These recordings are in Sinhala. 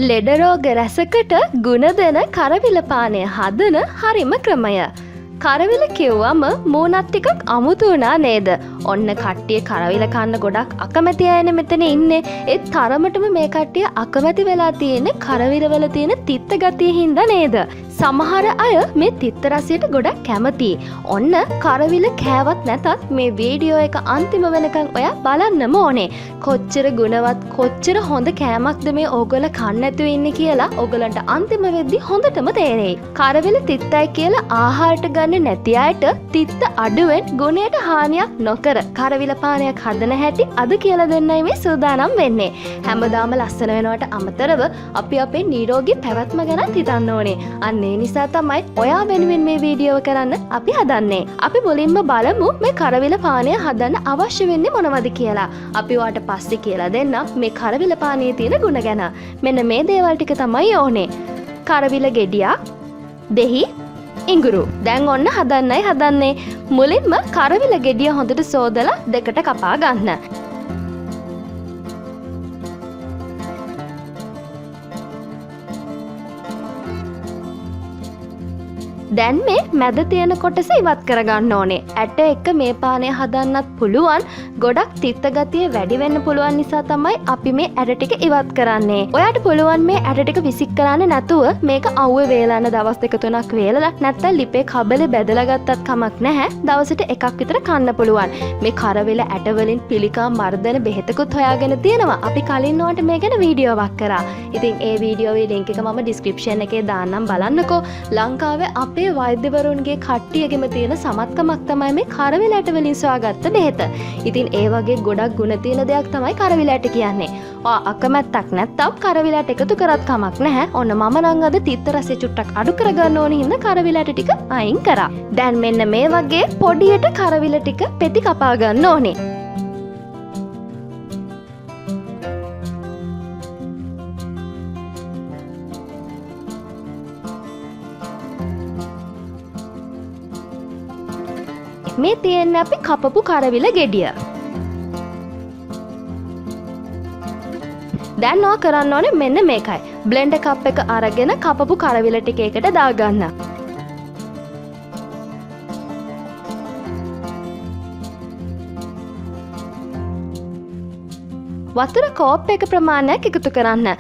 ලෙඩ රෝග රැසකට ගුණ දෙන කරවිල පානය හදන හරිම ක්‍රමය. කරවිල කිව්වම මූණත් ටිකක් අමුතු වුණා නේද? ඔන්න කට්ටිය කරවිල කන්න ගොඩක් අකමැති අයනේ මෙතන ඉන්නේ. ඒත් තරමටම මේ කට්ටිය අකමැති වෙලා තියෙන්නේ කරවිලවල තියෙන තිත්ත ගතිය හින්දා නේද? සමහර අය මේ තිත්ත රසයට ගොඩක් කැමතියි. ඔන්න කරවිල කෑවත් නැතත් මේ වීඩියෝ එක අන්තිම වෙනකන් ඔයා බලන්නම ඕනේ. කොච්චර ගුණවත් කොච්චර හොඳ කෑමක්ද මේ ඕගොල්ලෝ කන්න නැතුව ඉන්නේ කියලා ඕගලන්ට අන්තිම වෙද්දි හොඳටම තේරෙයි. කරවිල තිත්තයි කියලා ආහාරට ගන්න නැති අයට තිත්ත අඩුවෙන් ගුණයට හානියක් නොකර කරවිල පානයක් හදන හැටි අද කියලා දෙන්නයි මේ සූදානම් වෙන්නේ. හැමදාම ලස්සන වෙනවට අමතරව අපි අපේ නිරෝගී පැවැත්ම ගැන හිතන්න ඕනේ. අන්න ඒ නිසා තමයි ඔයා වෙනුවෙන් මේ වීඩියෝ කරන්න අපි හදන්නේ. අපි මුලින්ම බලමු මේ කරවිල පානය හදන්න අවශ්‍ය වෙන්නේ මොනවද කියලා. අපි ඔයාට පස්සේ කියලා දෙන්න මේ කරවිල පානයේ තියෙන ගුණ ගැන. මෙන්න මේ දේවල් ටික තමයි ඕනේ. කරවිල ගෙඩියක්, දෙහි, ඉඟුරු. දැන් ඔන්න හදන්නයි හදන්නේ. මුලින්ම කරවිල ගෙඩිය හොඳට සෝදලා දෙකට කපා ගන්න. දැන් මේ මැද තියෙන කොටස ඉවත් කරගන්න ඕනේ. ඇට එක මේ පානය හදන්නත් පුළුවන්. ගොඩක් තිත්ත ගතිය වැඩි වෙන්න පුළුවන් නිසා තමයි අපි මේ ඇට ටික ඉවත් කරන්නේ. ඔයාට පුළුවන් මේ ඇට ටික විසික් කරන්න නැතුව මේක අවුවේ වේලන්න දවස් දෙක තුනක් වේලලා නැත්නම් ලිපේ කබලේ බැදලා ගත්තත් කමක් නැහැ. දවසට එකක් විතර කන්න පුළුවන්. මේ කරවිල ඇට වලින් පිළිකා මර්ධන බෙහෙතකුත් හොයාගෙන තියෙනවා. අපි කලින් ඔයාලට මේ ගැන වීඩියෝවක් කරා. ඉතින් ඒ වීඩියෝවේ ලින්ක් එක මම ඩිස්ක්‍රිප්ෂන් එකේ දාන්නම් බලන්නකෝ. ලංකාවේ අපේ වෛද්‍යවරුන්ගේ කට්ටියගෙම තියෙන සමත්කමක් තමයි මේ කරවිල ඇට වලින් සොයාගත්ත බෙහෙත. ඉතින් ඒ වගේ ගොඩක් ගුණ තියෙන දෙයක් තමයි කරවිල ඇට කියන්නේ. ඔයා අකමැත්තක් නැත්තම් කරවිල ඇට එකතු කරත් කමක් නැහැ. ඔන්න මම නම් අද තිත්ත රසය චුට්ටක් අඩු කරගන්න ඕනේ හින්දා කරවිල ඇට ටික අයින් කරා. දැන් මෙන්න මේ වගේ පොඩියට කරවිල ටික පෙති කපා ගන්න ඕනේ. මේ තියෙන්නේ අපි කපපු කරවිල ගෙඩිය. දැන් ඔයා කරන්න ඕනේ මෙන්න මේකයි. බ්ලෙන්ඩර් කප් එක අරගෙන කපපු කරවිල ටික එකට දාගන්න. වතුර කෝප් එක ප්‍රමාණයක් එකතු කරන්න.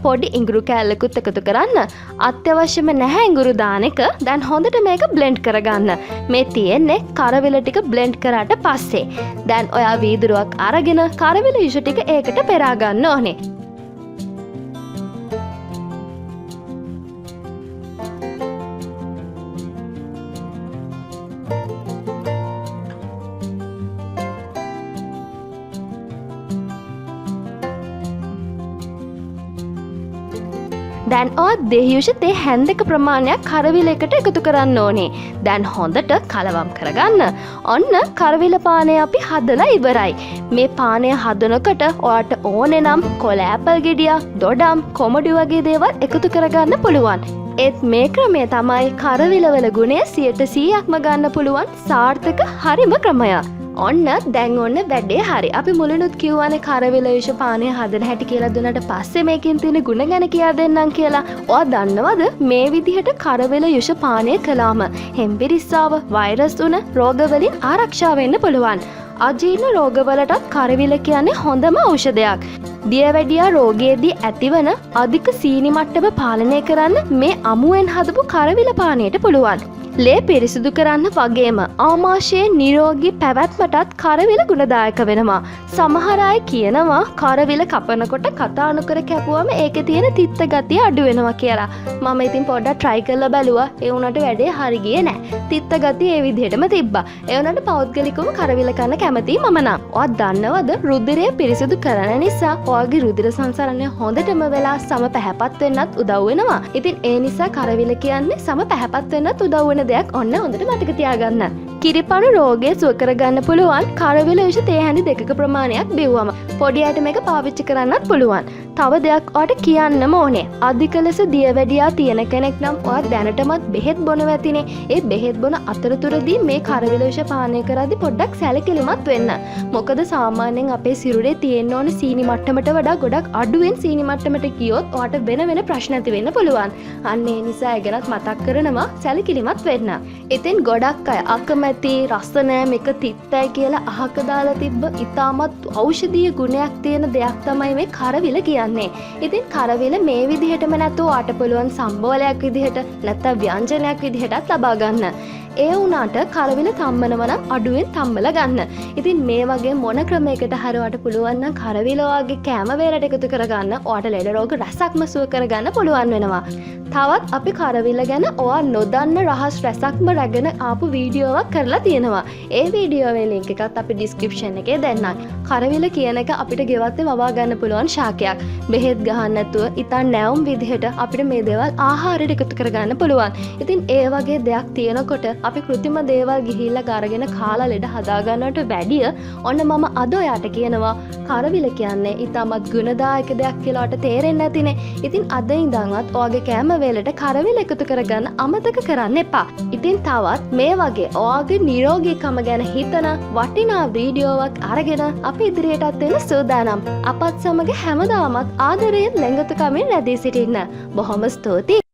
පොඩි ඉඟුරු කෑල්ලකුත් එකතු කරන්න. අත්‍යවශ්‍යම නැහැ ඉඟුරු දාන එක. දැන් හොඳට මේක බ්ලෙන්ඩ් කරගන්න. මේ තියෙන්නේ කරවිල ටික බ්ලෙන්ඩ් කරාට පස්සේ. දැන් ඔයා වීදුරුවක් අරගෙන කරවිල යුෂ ටික ඒකට පෙරා ගන්න ඕනේ. දැන් ඔය දෙහියුෂ තේ හැන් දෙක ප්‍රමාණයක් කරවිල එකට එකතු කරන්න ඕනේ. දැන් හොඳට කලවම් කරගන්න. ඔන්න කරවිල පානය අපි හදලා ඉවරයි. මේ පානය හදනකොට ඔයාට ඕනේ නම් කොළ ඇපල් ගෙඩියක්, දොඩම්, කොමඩු වගේ දේවල් එකතු කරගන්න පුළුවන්. ඒත් මේ ක්‍රමය තමයි කරවිලවල ගුණය 100%ක්ම ගන්න පුළුවන් සාර්ථක හරිම ක්‍රමය. ඔන්න දැන් ඔන්න වැඩේ හරි. අපි මුලිනුත් කිව්වනේ කරවිල යුෂ පානය හදන හැටි කියලා දුන්නට පස්සේ මේකෙන් තියෙන ගුණ ගැන කියලා දෙන්නම් කියලා. ඔයා දන්නවද මේ විදිහට කරවිල යුෂ පානය කළාම හෙම්බිරිස්සාව, වෛරස් උන රෝග වලින් ආරක්ෂා වෙන්න පුළුවන්. අජීර්ණ රෝගවලටත් කරවිල කියන්නේ හොඳම ඖෂධයක්. දියවැඩියා රෝගයේදී ඇතිවන අධික සීනි මට්ටම පාලනය කරන්න මේ අමුවෙන් හදපු කරවිල පානයට පුළුවන්. ලේ පිරිසිදු කරන්න වගේම ආමාශයේ නිරෝගී පැවැත්මටත් කරවිල ගුණදායක වෙනවා. සමහර අය කියනවා කරවිල කපනකොට කතා නොකර කැපුවම ඒකේ තියෙන තිත්ත ගතිය අඩු වෙනවා කියලා. මම ඉතින් පොඩ්ඩක් try කරලා බැලුවා. ඒ වුණාට වැඩේ හරි ගියේ නෑ. තිත්ත ගතිය ඒ විදිහටම තිබ්බා. ඒ වුණාට පෞද්ගලිකව කරවිල කන්න කැමතියි මම නම්. ඔයා දන්නවද රුධිරය පිරිසිදු කරන නිසා ඔයාගේ රුධිර සංසරණය හොඳටම වෙලා සම පැහැපත් වෙන්නත් උදව් වෙනවා. ඉතින් ඒ නිසා කරවිල කියන්නේ සම පැහැපත් වෙන්නත් උදව් වෙන දෙයක්. ඔන්න හොඳට මතක තියාගන්න. කිරිපණු රෝගය සුව කරගන්න පුළුවන් කරවිල යුෂ තේ හැඳි දෙකක ප්‍රමාණයක් බිව්වම. පොඩි අයට මේක පාවිච්චි කරන්නත් පුළුවන්. තව දෙයක් ඔයාට කියන්නම ඕනේ. අධික ලෙස දියවැඩියා තියෙන කෙනෙක් නම් ඔයා දැනටමත් බෙහෙත් බොනවා ඇතිනේ. ඒ බෙහෙත් බොන අතරතුරදී මේ කරවිල විෂ පානය කරද්දී පොඩ්ඩක් සැලකිලිමත් වෙන්න. මොකද සාමාන්‍යයෙන් අපේ සිරුරේ තියෙන්න ඕනේ සීනි මට්ටමට වඩා ගොඩක් අඩුවෙන් සීනි මට්ටමට ගියොත් ඔයාට වෙන වෙන ප්‍රශ්න ඇති වෙන්න පුළුවන්. අන්න ඒ නිසා ඒ ගැනත් මතක් කරනවා සැලකිලිමත් වෙන්න. ඉතින් ගොඩක් අය අකමැති රස නෑ මේක තිත්තයි කියලා අහක දාලා තිබ්බ ඉතාමත් ඖෂධීය ගුණයක් තියෙන දෙයක් තමයි මේ කරවිල කියන්නේ. ඉතින් කරවිල මේ විදිහටම නැතුව ඔයාට පුළුවන් සම්බෝලයක් විදිහට නැත්නම් ව්‍යංජනයක් විදිහටත් ලබා ගන්න. ඒ වුණාට කරවිල තම්බනවා නම් අඩුවෙන් තම්බලා ගන්න. ඉතින් මේ වගේ මොන ක්‍රමයකට හරි ඔයාට පුළුවන් නම් කරවිල වගේ කැම වේලට එකතු කරගන්න ඔයාට ලෙඩ රෝග රසක්ම සුව කරගන්න පුළුවන් වෙනවා. තවත් අපි කරවිල ගැන ඔයා නොදන්න රහස් රසක්ම රැගෙන ආපු වීඩියෝවක් කරලා තියෙනවා. ඒ වීඩියෝවේ ලින්ක් එකත් අපි ඩිස්ක්‍රිප්ෂන් එකේ දෙන්නම්. කරවිල කියන එක අපිට ගෙවත්තේ වවා ගන්න පුළුවන් ශාකයක්. බෙහෙත් ගහන්න නැතුව ඉතින් නැවුම් විදිහට අපිට මේ දේවල් ආහාරයට එකතු කරගන්න පුළුවන්. ඉතින් ඒ වගේ දෙයක් තියෙනකොට අපි කෘත්‍රිම දේවල් ගිහිල්ලා අරගෙන කාලා ලෙඩ හදා ගන්නවට වැඩිය ඔන්න මම අද ඔයාට කියනවා කරවිල කියන්නේ ඊටමත් ගුණදායක දෙයක් කියලා ඔයාට තේරෙන්නේ නැතිනේ. ඉතින් අද ඉඳන්වත් ඔයාගේ කැම වේලට කරවිල එකතු කරගන්න අමතක කරන්න එපා. ඉතින් තවත් මේ වගේ ඔයාගේ නිරෝගීකම ගැන හිතන වටිනා වීඩියෝවක් අරගෙන අපි ඉදිරියටත් එන්න සූදානම්. අපත් සමග හැමදාමත් ආදරයෙන් ලැංගතුකමින් රැඳී සිටින්න. බොහොම ස්තුතියි.